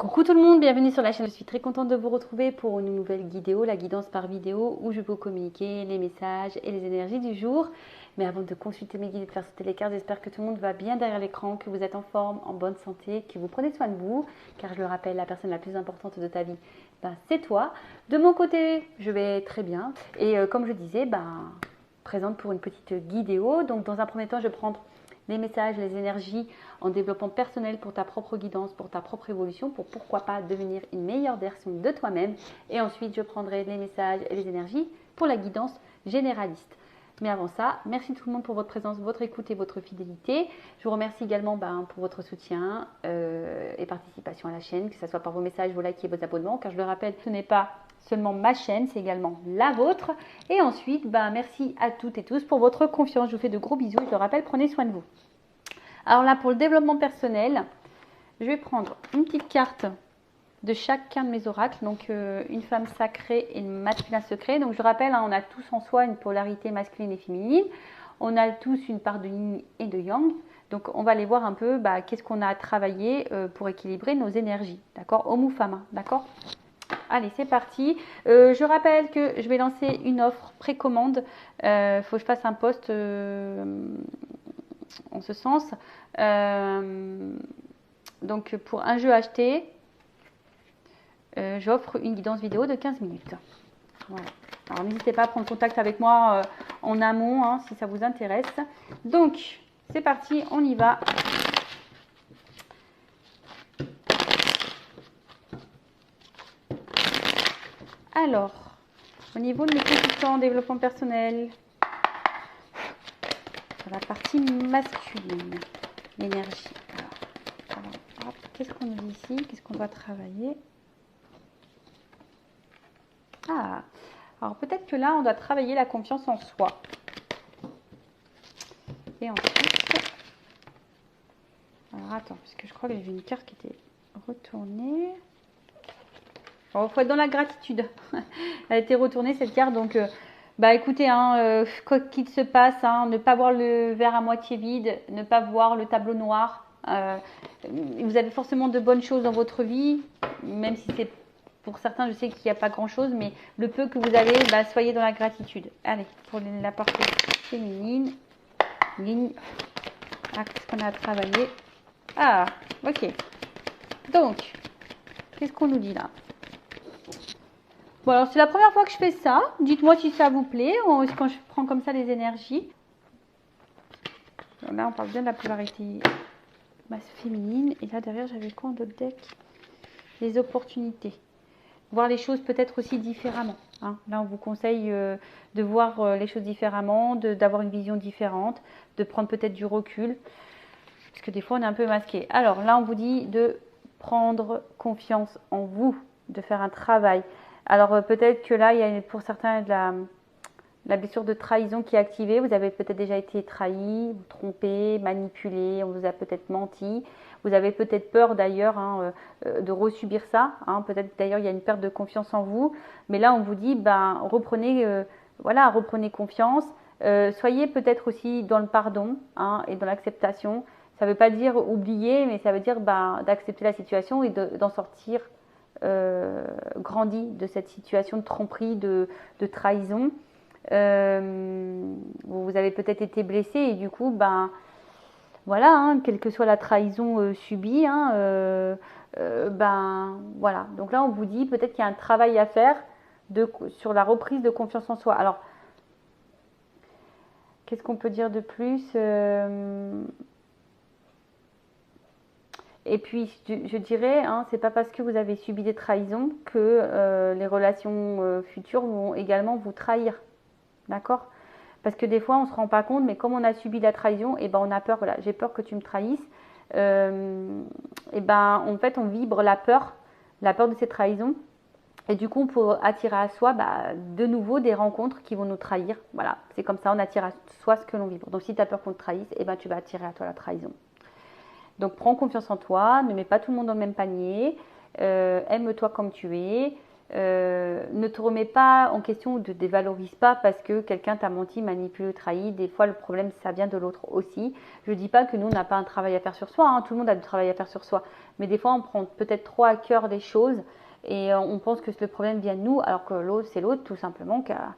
Coucou tout le monde, bienvenue sur la chaîne. Je suis très contente de vous retrouver pour une nouvelle vidéo, la guidance par vidéo, où je peux vous communiquer les messages et les énergies du jour. Mais avant de consulter mes guides et de faire sauter les cartes, j'espère que tout le monde va bien derrière l'écran, que vous êtes en forme, en bonne santé, que vous prenez soin de vous, car je le rappelle, la personne la plus importante de ta vie, c'est toi. De mon côté, je vais très bien. Et comme je disais, présente pour une petite vidéo. Donc dans un premier temps, je vais prendre les messages, les énergies en développement personnel pour ta propre guidance, pour ta propre évolution, pour pourquoi pas devenir une meilleure version de toi-même. Et ensuite, je prendrai les messages et les énergies pour la guidance généraliste. Mais avant ça, merci tout le monde pour votre présence, votre écoute et votre fidélité. Je vous remercie également pour votre soutien et participation à la chaîne, que ce soit par vos messages, vos likes et vos abonnements, car je le rappelle, ce n'est pas seulement ma chaîne, c'est également la vôtre. Et ensuite, merci à toutes et tous pour votre confiance. Je vous fais de gros bisous. Je le rappelle, prenez soin de vous. Alors là, pour le développement personnel, je vais prendre une petite carte de chacun de mes oracles. Donc, une femme sacrée et une masculin secret. Donc, je rappelle, on a tous en soi une polarité masculine et féminine. On a tous une part de yin et de yang. Donc, on va aller voir un peu qu'est-ce qu'on a à travailler pour équilibrer nos énergies. D'accord? Homme ou femme, d'accord? Allez, c'est parti. Je rappelle que je vais lancer une offre précommande. Il faut que je fasse un post en ce sens. Donc, pour un jeu acheté, j'offre une guidance vidéo de 15 minutes. Voilà. Alors, n'hésitez pas à prendre contact avec moi en amont si ça vous intéresse. Donc, c'est parti, on y va. Alors, au niveau de mes consultants en développement personnel, sur la partie masculine, l'énergie. Alors, qu'est-ce qu'on nous dit ici? Qu'est-ce qu'on doit travailler? Alors peut-être que là, on doit travailler la confiance en soi. Et ensuite, alors attends, parce que je crois que j'ai vu une carte qui était retournée. Il faut être dans la gratitude. Elle a été retournée cette carte, donc écoutez, quoi qu'il se passe, ne pas voir le verre à moitié vide, ne pas voir le tableau noir. Vous avez forcément de bonnes choses dans votre vie, même si c'est pour certains, je sais qu'il n'y a pas grand-chose, mais le peu que vous avez, soyez dans la gratitude. Allez, pour la partie féminine, ligne. Qu'est-ce qu'on a à travailler? Ok. Donc, qu'est-ce qu'on nous dit là? Bon, alors c'est la première fois que je fais ça. Dites-moi si ça vous plaît, quand je prends comme ça les énergies. Alors là, on parle bien de la polarité féminine. Et là, derrière, j'avais quoi en d'autres deck? Les opportunités. Voir les choses peut-être aussi différemment. Là, on vous conseille de voir les choses différemment, d'avoir une vision différente, de prendre peut-être du recul. Parce que des fois, on est un peu masqué. Alors là, on vous dit de prendre confiance en vous, de faire un travail. Alors peut-être que là, il y a pour certains de la blessure de trahison qui est activée. Vous avez peut-être déjà été trahi, trompé, manipulé, on vous a peut-être menti. Vous avez peut-être peur d'ailleurs de resubir ça. Peut-être d'ailleurs il y a une perte de confiance en vous. Mais là, on vous dit, reprenez confiance. Soyez peut-être aussi dans le pardon et dans l'acceptation. Ça ne veut pas dire oublier, mais ça veut dire d'accepter la situation et d'en sortir grandi de cette situation de tromperie, de trahison. Vous avez peut-être été blessé et du coup, quelle que soit la trahison subie, voilà. Donc là, on vous dit peut-être qu'il y a un travail à faire sur la reprise de confiance en soi. Alors, qu'est-ce qu'on peut dire de plus? Et puis, je dirais, c'est pas parce que vous avez subi des trahisons que les relations futures vont également vous trahir. D'accord? Parce que des fois, on ne se rend pas compte, mais comme on a subi la trahison, on a peur, voilà, j'ai peur que tu me trahisses. En fait, on vibre la peur de ces trahisons. Et du coup, on peut attirer à soi de nouveau des rencontres qui vont nous trahir. Voilà, c'est comme ça, on attire à soi ce que l'on vibre. Donc, si tu as peur qu'on te trahisse, tu vas attirer à toi la trahison. Donc, prends confiance en toi, ne mets pas tout le monde dans le même panier, aime-toi comme tu es, Ne te remets pas en question ou ne te dévalorise pas parce que quelqu'un t'a menti, manipulé, trahi. Des fois, le problème, ça vient de l'autre aussi. Je ne dis pas que nous, on n'a pas un travail à faire sur soi. Hein. Tout le monde a du travail à faire sur soi. Mais des fois, on prend peut-être trop à cœur les choses et on pense que le problème vient de nous, alors que l'autre, c'est l'autre tout simplement qui a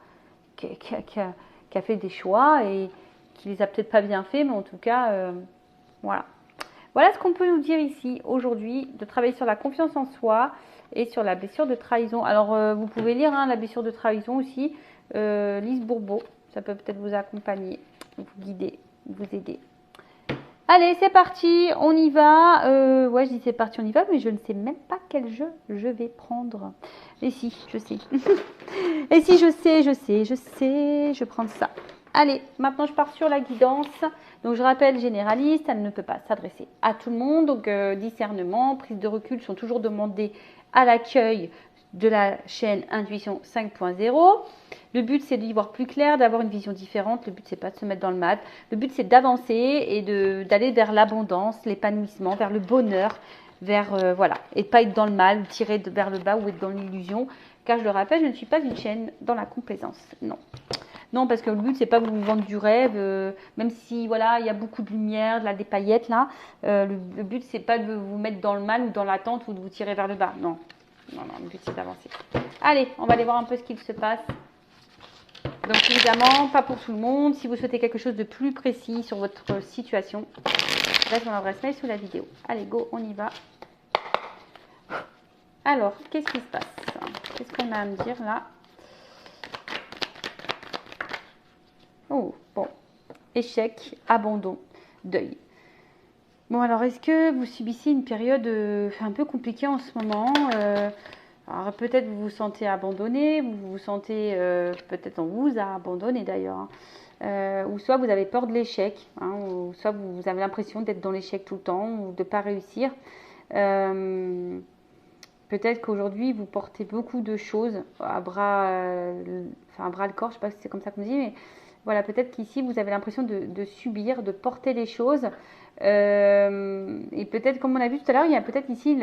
fait des choix et qui les a peut-être pas bien fait, mais en tout cas, voilà. Voilà ce qu'on peut nous dire ici aujourd'hui, de travailler sur la confiance en soi et sur la blessure de trahison. Alors, vous pouvez lire la blessure de trahison aussi, Lise Bourbeau, ça peut peut-être vous accompagner, vous guider, vous aider. Allez, c'est parti, on y va. Ouais, je dis c'est parti, on y va, mais je ne sais même pas quel jeu je vais prendre. Et si, je sais. Et si, je sais, je vais prendre ça. Allez, maintenant je pars sur la guidance. Donc je rappelle, généraliste, elle ne peut pas s'adresser à tout le monde. Donc discernement, prise de recul sont toujours demandés à l'accueil de la chaîne Intuition 5.0. Le but c'est d'y voir plus clair, d'avoir une vision différente. Le but c'est pas de se mettre dans le mal. Le but c'est d'avancer et d'aller vers l'abondance, l'épanouissement, vers le bonheur, vers voilà, et pas être dans le mal, tirer vers le bas ou être dans l'illusion. Car je le rappelle, je ne suis pas une chaîne dans la complaisance. Non. Non, parce que le but, c'est pas de vous vendre du rêve, même si, voilà, il y a beaucoup de lumière, des paillettes, là. Le but, c'est pas de vous mettre dans le mal ou dans l'attente ou de vous tirer vers le bas. Non, non, non, le but, c'est d'avancer. Allez, on va aller voir un peu ce qu'il se passe. Donc, évidemment, pas pour tout le monde. Si vous souhaitez quelque chose de plus précis sur votre situation, laisse mon adresse mail sous la vidéo. Allez, go, on y va. Alors, qu'est-ce qui se passe? Qu'est-ce qu'on a à me dire, là? Oh, bon. Échec, abandon, deuil. Bon, alors, est-ce que vous subissez une période un peu compliquée en ce moment? Alors, peut-être vous vous sentez abandonné, vous vous sentez, peut-être on vous a abandonné d'ailleurs, hein. Ou soit vous avez peur de l'échec, hein, ou soit vous avez l'impression d'être dans l'échec tout le temps, ou de ne pas réussir. Peut-être qu'aujourd'hui, vous portez beaucoup de choses à bras, à bras le corps, je ne sais pas si c'est comme ça qu'on dit, mais voilà, peut-être qu'ici, vous avez l'impression de subir, de porter les choses. Et peut-être, comme on a vu tout à l'heure, il y a peut-être ici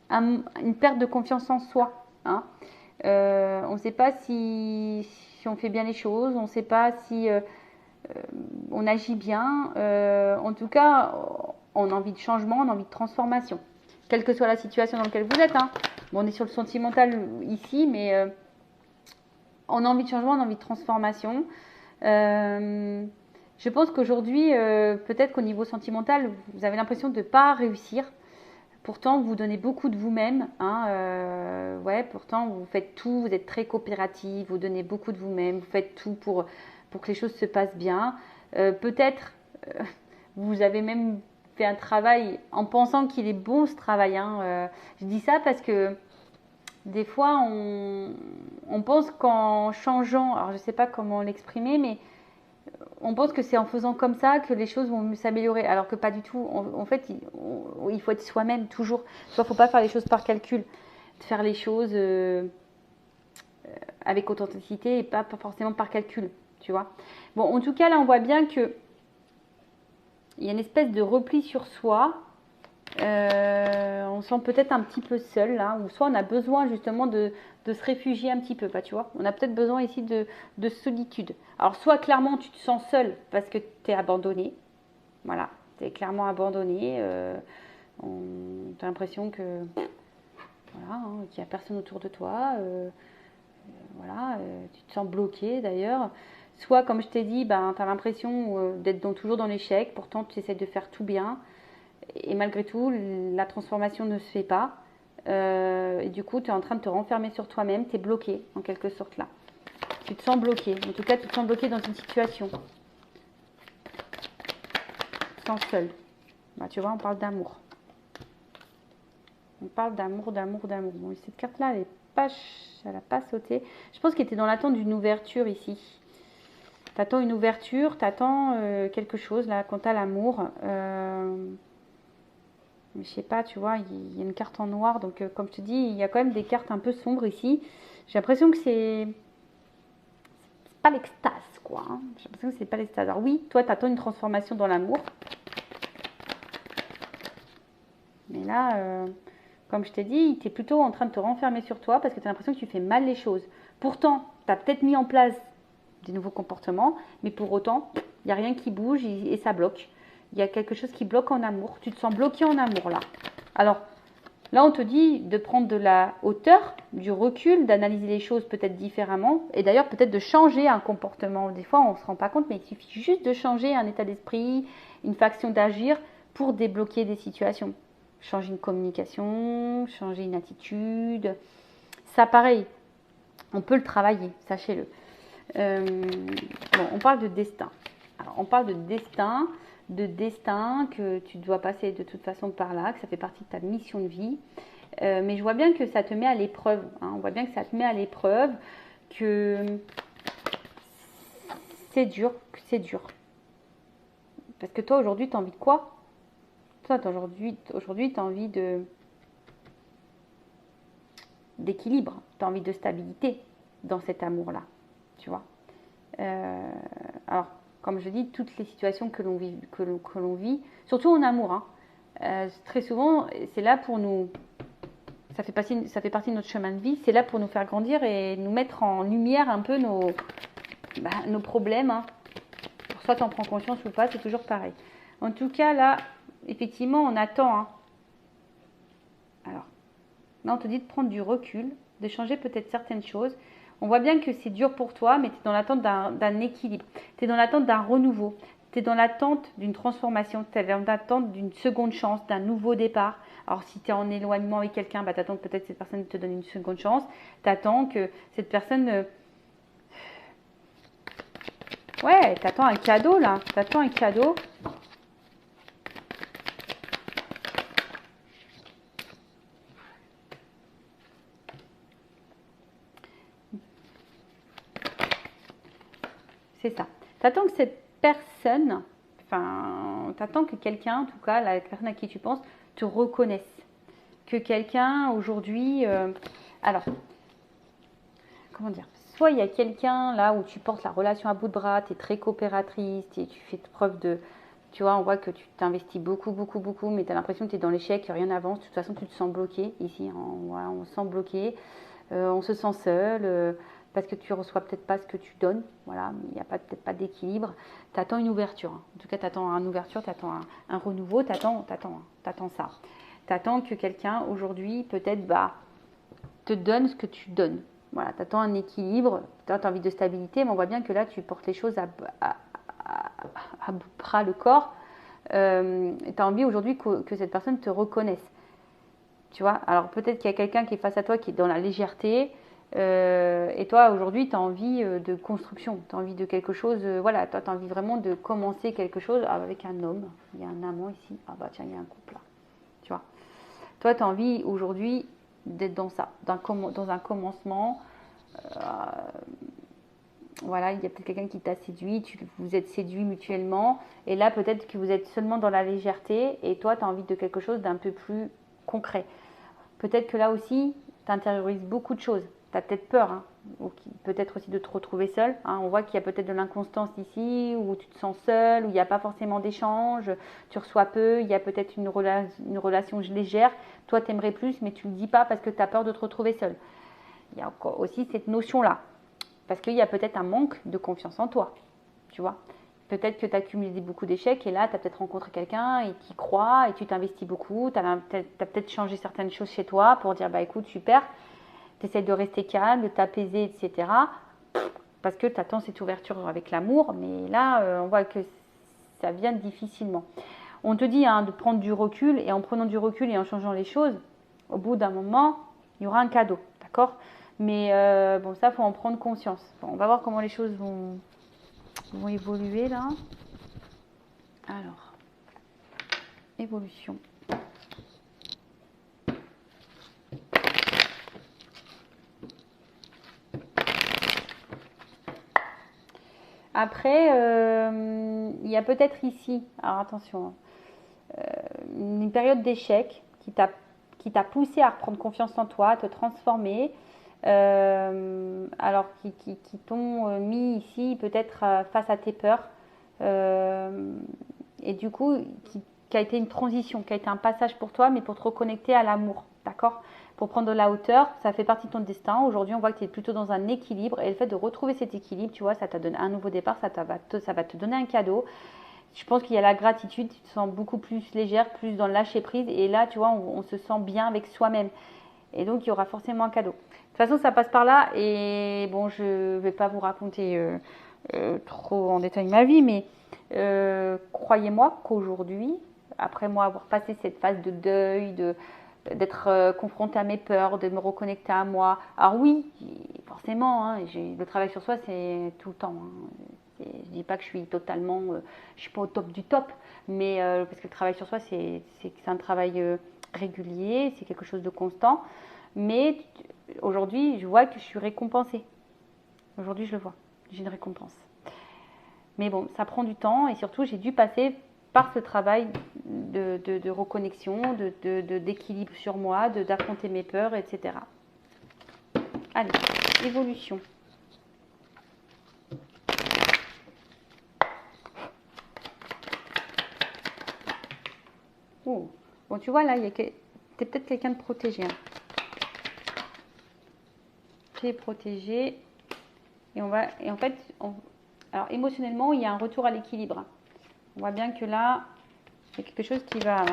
une perte de confiance en soi. Hein. On ne sait pas si on fait bien les choses, on ne sait pas si on agit bien. En tout cas, on a envie de changement, on a envie de transformation. Quelle que soit la situation dans laquelle vous êtes. Hein. Bon, on est sur le sentimental ici, mais on a envie de changement, on a envie de transformation. Je pense qu'aujourd'hui, peut-être qu'au niveau sentimental, vous avez l'impression de ne pas réussir. Pourtant, vous donnez beaucoup de vous-même. Hein, ouais, pourtant, vous faites tout, vous êtes très coopérative, vous donnez beaucoup de vous-même, vous faites tout pour que les choses se passent bien. Peut-être, vous avez même fait un travail en pensant qu'il est bon ce travail. Hein. Je dis ça parce que des fois, on pense qu'en changeant, alors je ne sais pas comment l'exprimer, mais on pense que c'est en faisant comme ça que les choses vont s'améliorer, alors que pas du tout. En fait, il faut être soi-même toujours. Il ne faut pas faire les choses par calcul, faire les choses avec authenticité et pas forcément par calcul, tu vois. Bon, en tout cas, là, on voit bien que il y a une espèce de repli sur soi. On se sent peut-être un petit peu seul, là, ou soit on a besoin justement de se réfugier un petit peu, tu vois. On a peut-être besoin ici de solitude. Alors, soit clairement tu te sens seul parce que tu es abandonné. Voilà, tu es clairement abandonné. Tu as l'impression que voilà, hein, qu'il n'y a personne autour de toi. Voilà, tu te sens bloqué d'ailleurs. Soit, comme je t'ai dit, ben, tu as l'impression d'être toujours dans l'échec. Pourtant, tu essaies de faire tout bien. Et malgré tout, la transformation ne se fait pas. Et du coup, tu es en train de te renfermer sur toi-même. Tu es bloqué, en quelque sorte, là. Tu te sens bloqué. En tout cas, tu te sens bloqué dans une situation. Tu te sens seul. Bah, tu vois, on parle d'amour. On parle d'amour, d'amour, d'amour. Bon, cette carte-là, elle n'a pas sauté. Je pense qu'elle était dans l'attente d'une ouverture ici. Tu attends une ouverture, tu attends quelque chose, là, quant à l'amour. Mais je sais pas, tu vois, il y a une carte en noir. Donc, comme je te dis, il y a quand même des cartes un peu sombres ici. J'ai l'impression que c'est pas l'extase, quoi. Hein. J'ai l'impression que c'est pas l'extase. Alors oui, toi, tu attends une transformation dans l'amour. Mais là, Comme je t'ai dit, tu es plutôt en train de te renfermer sur toi parce que tu as l'impression que tu fais mal les choses. Pourtant, tu as peut-être mis en place des nouveaux comportements, mais pour autant, il n'y a rien qui bouge et ça bloque. Il y a quelque chose qui bloque en amour. Tu te sens bloqué en amour là. Alors, là, on te dit de prendre de la hauteur, du recul, d'analyser les choses peut-être différemment et d'ailleurs peut-être de changer un comportement. Des fois, on ne se rend pas compte, mais il suffit juste de changer un état d'esprit, une façon d'agir pour débloquer des situations. Changer une communication, changer une attitude. Ça, pareil, on peut le travailler, sachez-le. Bon, on parle de destin. Alors, on parle de destin que tu dois passer de toute façon par là, que ça fait partie de ta mission de vie. Mais je vois bien que ça te met à l'épreuve. Hein. On voit bien que ça te met à l'épreuve, que c'est dur, Parce que toi, aujourd'hui, tu as envie de quoi? Toi, aujourd'hui, tu as envie d'équilibre, tu as envie de stabilité dans cet amour-là, tu vois. Alors, comme je dis, toutes les situations que l'on vit, surtout en amour, hein, très souvent, c'est là pour nous, ça fait partie de notre chemin de vie, c'est là pour nous faire grandir et nous mettre en lumière un peu nos problèmes. Hein. Soit tu en prends conscience ou pas, c'est toujours pareil. En tout cas, là, effectivement, on attend. Hein. Alors, là, on te dit de prendre du recul, de changer peut-être certaines choses. On voit bien que c'est dur pour toi, mais tu es dans l'attente d'un équilibre. Tu es dans l'attente d'un renouveau. Tu es dans l'attente d'une transformation. Tu es dans l'attente d'une seconde chance, d'un nouveau départ. Alors, si tu es en éloignement avec quelqu'un, bah, tu attends que peut-être cette personne te donne une seconde chance. Tu attends que cette personne... Ouais, tu attends un cadeau, là. Tu attends un cadeau. C'est ça. Tu attends que cette personne, enfin, tu attends que quelqu'un, en tout cas, la personne à qui tu penses, te reconnaisse. Que quelqu'un, aujourd'hui... alors, comment dire? Soit il y a quelqu'un là où tu portes la relation à bout de bras, tu es très coopératrice, tu fais preuve de... Tu vois, on voit que tu t'investis beaucoup, mais tu as l'impression que tu es dans l'échec, que rien n'avance. De toute façon, tu te sens bloqué ici. Hein, voilà, on se sent bloqué, on se sent seul. Parce que tu ne reçois peut-être pas ce que tu donnes, voilà, il n'y a peut-être pas d'équilibre. Tu attends une ouverture, hein. En tout cas tu attends une ouverture, tu attends un renouveau, tu attends ça. Tu attends que quelqu'un aujourd'hui peut-être te donne ce que tu donnes. Voilà, tu attends un équilibre, tu as envie de stabilité, mais on voit bien que là tu portes les choses à bout de bras le corps. Tu as envie aujourd'hui que cette personne te reconnaisse. Tu vois, alors peut-être qu'il y a quelqu'un qui est face à toi qui est dans la légèreté. Et toi, aujourd'hui, tu as envie de construction, tu as envie de quelque chose, voilà, toi, tu as envie vraiment de commencer quelque chose avec un homme. Il y a un amant ici, ah bah tiens, il y a un couple là, tu vois. Toi, tu as envie aujourd'hui d'être dans ça, dans un commencement. Voilà, il y a peut-être quelqu'un qui t'a séduit, vous êtes séduits mutuellement, et là, peut-être que vous êtes seulement dans la légèreté, et toi, tu as envie de quelque chose d'un peu plus concret. Peut-être que là aussi, tu intériorises beaucoup de choses. Tu as peut-être peur, hein, ou peut-être aussi de te retrouver seul. Hein. On voit qu'il y a peut-être de l'inconstance ici, où tu te sens seul, où il n'y a pas forcément d'échange, tu reçois peu, il y a peut-être une relation légère. Toi, tu aimerais plus, mais tu ne le dis pas parce que tu as peur de te retrouver seul. Il y a encore aussi cette notion-là, parce qu'il y a peut-être un manque de confiance en toi, tu vois. Peut-être que tu as cumulé beaucoup d'échecs et là, tu as peut-être rencontré quelqu'un et qui croit et tu t'investis beaucoup. Tu as peut-être changé certaines choses chez toi pour dire, bah écoute, super, tu essaies de rester calme, de t'apaiser, etc. Parce que tu attends cette ouverture avec l'amour, mais là, on voit que ça vient difficilement. On te dit de prendre du recul et en prenant du recul et en changeant les choses, au bout d'un moment, il y aura un cadeau, d'accord? Mais bon, ça, il faut en prendre conscience. Bon, on va voir comment les choses vont évoluer là. Alors, évolution. Après, il y a peut-être ici, alors attention, une période d'échec qui t'a poussé à reprendre confiance en toi, à te transformer, alors qui t'ont mis ici peut-être face à tes peurs, et du coup qui a été une transition, qui a été un passage pour toi, mais pour te reconnecter à l'amour, d'accord ? d'accord? Pour prendre de la hauteur, ça fait partie de ton destin. Aujourd'hui, on voit que tu es plutôt dans un équilibre et le fait de retrouver cet équilibre, tu vois, ça te donne un nouveau départ, ça va te donner un cadeau. Je pense qu'il y a la gratitude, tu te sens beaucoup plus légère, plus dans le lâcher prise et là, tu vois, on se sent bien avec soi-même. Et donc, il y aura forcément un cadeau. De toute façon, ça passe par là et bon, je ne vais pas vous raconter trop en détail ma vie, mais croyez-moi qu'aujourd'hui, après moi avoir passé cette phase de deuil, d'être confrontée à mes peurs, de me reconnecter à moi. Alors oui, forcément, hein, le travail sur soi, c'est tout le temps. Hein. Je dis pas que je suis totalement, je suis pas au top du top, mais parce que le travail sur soi, c'est un travail régulier, c'est quelque chose de constant. Mais aujourd'hui, je vois que je suis récompensée. Aujourd'hui, je le vois, j'ai une récompense. Mais bon, ça prend du temps et surtout, j'ai dû passer par ce travail de reconnexion, d'équilibre sur moi, d'affronter mes peurs, etc. Allez, évolution. Oh. Bon, tu vois là, t'es peut-être quelqu'un de protégé. Hein. Tu es protégé. Et en fait, alors émotionnellement, il y a un retour à l'équilibre. On voit bien que là, il y a quelque chose qui va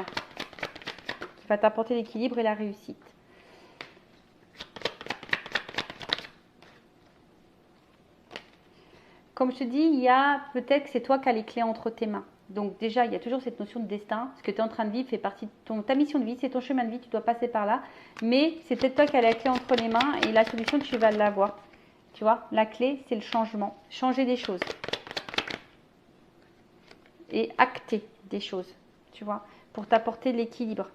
t'apporter l'équilibre et la réussite. Comme je te dis, il y a peut-être que c'est toi qui as les clés entre tes mains. Donc déjà, il y a toujours cette notion de destin. Ce que tu es en train de vivre fait partie de ta mission de vie, c'est ton chemin de vie, tu dois passer par là. Mais c'est peut-être toi qui as la clé entre les mains et la solution, tu vas l'avoir. Tu vois, la clé, c'est le changement. Changer des choses. Et acter des choses, tu vois, pour t'apporter l'équilibre.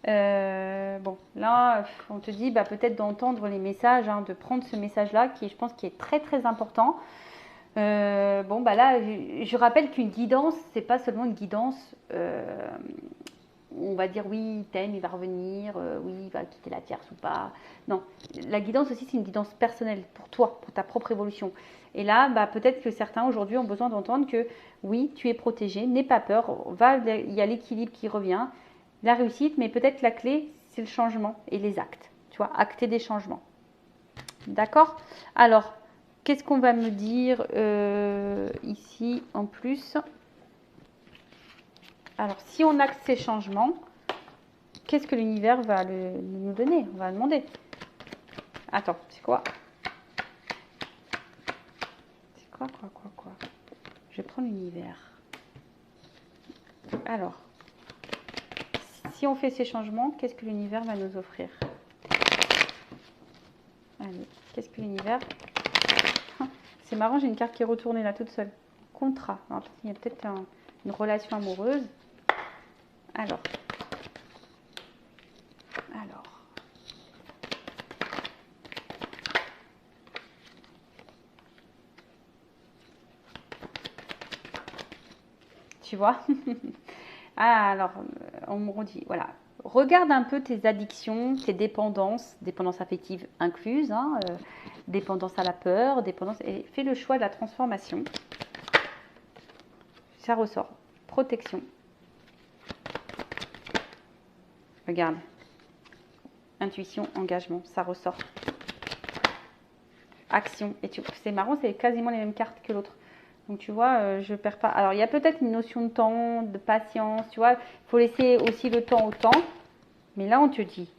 Bon, là, on te dit peut-être d'entendre les messages, hein, de prendre ce message-là, qui je pense qui est très très important. Bon, là, je rappelle qu'une guidance, c'est pas seulement une guidance. On va dire oui, il t'aime, il va revenir, oui, il va quitter la tierce ou pas. Non, la guidance aussi, c'est une guidance personnelle pour toi, pour ta propre évolution. Et là, peut-être que certains aujourd'hui ont besoin d'entendre que oui, tu es protégé, n'aie pas peur, il y a l'équilibre qui revient, la réussite, mais peut-être la clé, c'est le changement et les actes. Tu vois, acter des changements. D'accord? Alors, qu'est-ce qu'on va me dire ici en plus? Alors, si on acte ces changements, qu'est-ce que l'univers va nous donner? On va demander. Attends, c'est quoi? C'est quoi? Je vais prendre l'univers. Alors, si on fait ces changements, qu'est-ce que l'univers va nous offrir? Allez, qu'est-ce que l'univers... C'est marrant, j'ai une carte qui est retournée là toute seule. Contrat. Alors, il y a peut-être une relation amoureuse. Alors. Tu vois? Alors, on me dit, voilà. Regarde un peu tes addictions, tes dépendances affectives incluses, hein, dépendance à la peur, et fais le choix de la transformation. Ça ressort. Protection. Regarde. Intuition, engagement, ça ressort. Action. Et c'est marrant, c'est quasiment les mêmes cartes que l'autre. Donc tu vois, je perds pas. Alors il y a peut-être une notion de temps, de patience, tu vois. Il faut laisser aussi le temps au temps. Mais là, on te dit,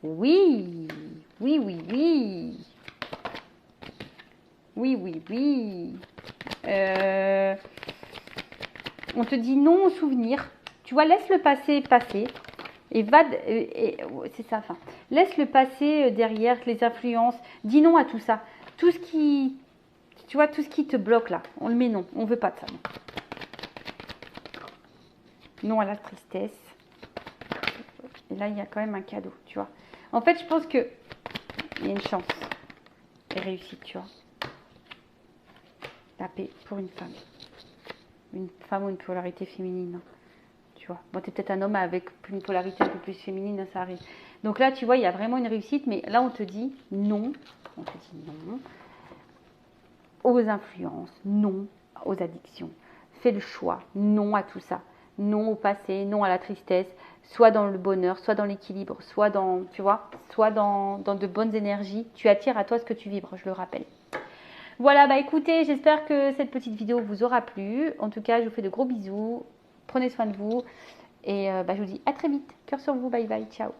oui, oui, oui, oui. Oui, oui, oui. On te dit non au souvenir. Tu vois, laisse le passé passer. Et c'est ça, enfin. Laisse le passé derrière, les influences. Dis non à tout ça. Tout ce qui... Tu vois, tout ce qui te bloque là, on le met non. On ne veut pas de ça. Non à la tristesse. Et là, il y a quand même un cadeau, tu vois. En fait, je pense que il y a une chance et réussite, tu vois. La paix pour une femme. Une femme ou une polarité féminine, tu vois. Bon, tu es peut-être un homme avec une polarité un peu plus féminine, ça arrive. Donc là, tu vois, il y a vraiment une réussite, mais là, on te dit non. On te dit non aux influences, non aux addictions. Fais le choix, non à tout ça. Non au passé, non à la tristesse. soit dans le bonheur, soit dans l'équilibre, soit dans, tu vois, soit dans de bonnes énergies. Tu attires à toi ce que tu vibres, je le rappelle. Voilà, bah écoutez, j'espère que cette petite vidéo vous aura plu. En tout cas, je vous fais de gros bisous. Prenez soin de vous. Et je vous dis à très vite. Cœur sur vous, bye bye, ciao.